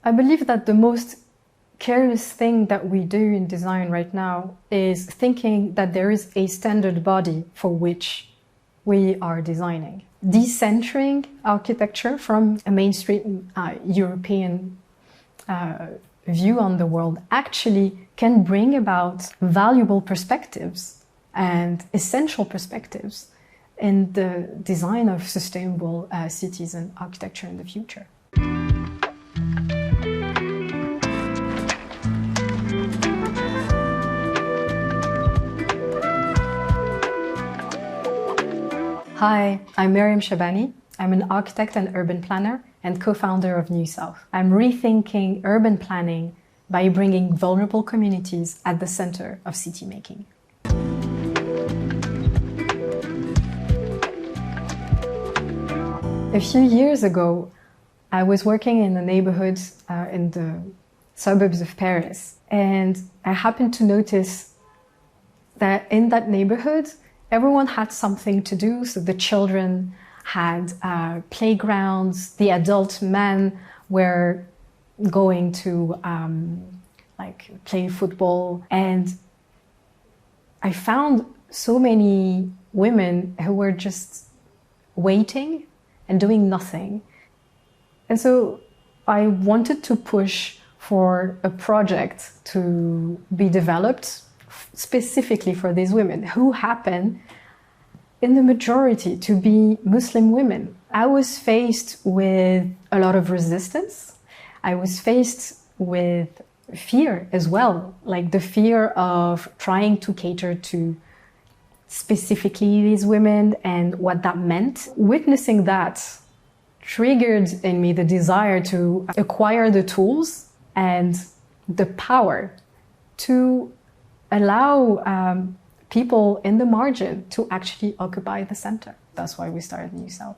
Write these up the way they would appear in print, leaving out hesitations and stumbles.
I believe that the most careless thing that we do in design right now is thinking that there is a standard body for which we are designing. Decentering architecture from a mainstream European view on the world actually can bring about valuable perspectives and essential perspectives in the design of sustainable cities and architecture in the future. Hi, I'm Meriem Chabani. I'm an architect and urban planner and co-founder of New South. I'm rethinking urban planning by bringing vulnerable communities at the center of city making. A few years ago, I was working in a neighborhood in the suburbs of Paris, and I happened to notice that in that neighborhood, everyone had something to do. So the children had playgrounds, the adult men were going to play football, and I found so many women who were just waiting and doing nothing. And so I wanted to push for a project to be developed specifically for these women who happen in the majority to be Muslim women. I was faced with a lot of resistance. I was faced with fear as well, like the fear of trying to cater to specifically these women and what that meant. Witnessing that triggered in me the desire to acquire the tools and the power to allow people in the margin to actually occupy the center. That's why we started New South.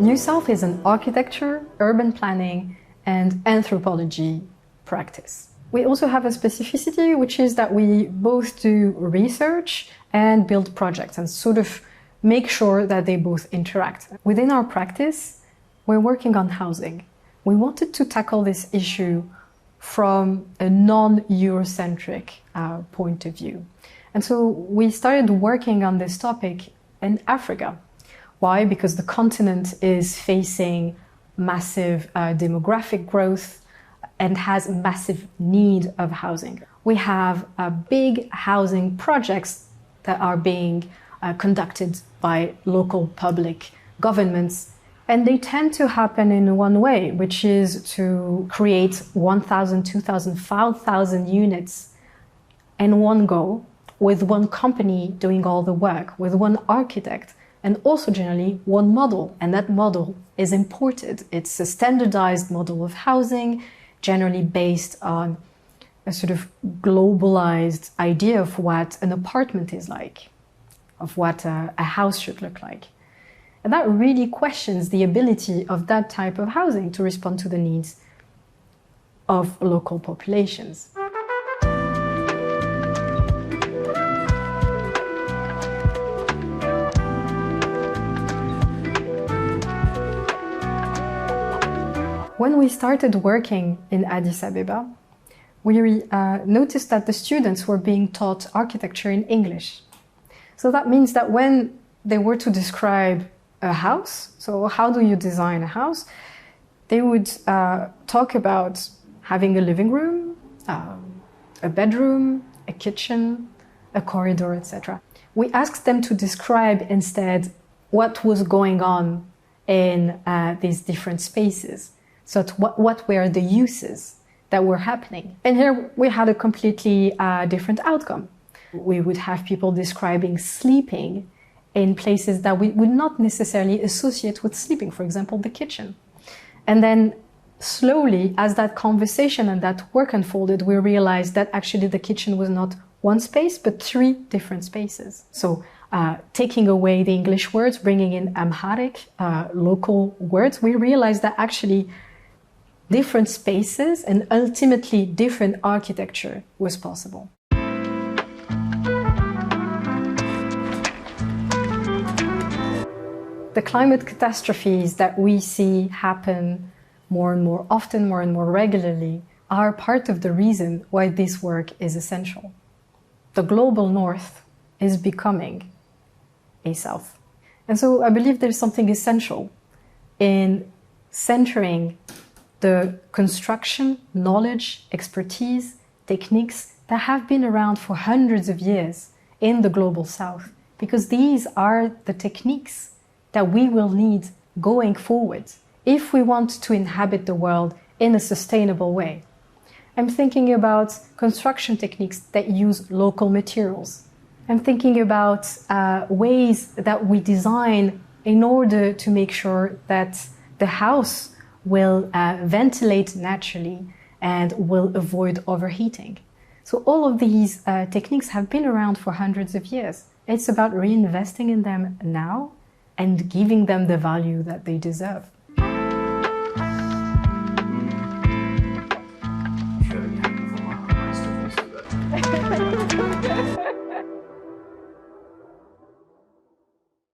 New South is an architecture, urban planning, and anthropology practice. We also have a specificity, which is that we both do research and build projects and sort of make sure that they both interact. Within our practice, we're working on housing. We wanted to tackle this issue from a non-Eurocentric point of view. And so we started working on this topic in Africa. Why? Because the continent is facing massive demographic growth and has massive need of housing. We have big housing projects that are being conducted by local public governments, and they tend to happen in one way, which is to create 1,000, 2,000, 5,000 units in one go, with one company doing all the work, with one architect, and also generally one model. And that model is imported. It's a standardized model of housing, generally based on a sort of globalized idea of what an apartment is like, of what a house should look like. And that really questions the ability of that type of housing to respond to the needs of local populations. When we started working in Addis Ababa, we noticed that the students were being taught architecture in English. So that means that when they were to describe a house, so how do you design a house, they would talk about having a living room, a bedroom, a kitchen, a corridor, etc. We asked them to describe instead what was going on in these different spaces. So what were the uses that were happening? And here we had a completely different outcome. We would have people describing sleeping in places that we would not necessarily associate with sleeping, for example, the kitchen. And then slowly, as that conversation and that work unfolded, we realized that actually the kitchen was not one space, but three different spaces. So taking away the English words, bringing in Amharic, local words, we realized that actually different spaces and ultimately different architecture was possible. The climate catastrophes that we see happen more and more often, more and more regularly, are part of the reason why this work is essential. The global north is becoming a south. And so I believe there's something essential in centering the construction, knowledge, expertise, techniques that have been around for hundreds of years in the global south, because these are the techniques that we will need going forward if we want to inhabit the world in a sustainable way. I'm thinking about construction techniques that use local materials. I'm thinking about ways that we design in order to make sure that the house will ventilate naturally and will avoid overheating. So all of these techniques have been around for hundreds of years. It's about reinvesting in them now and giving them the value that they deserve.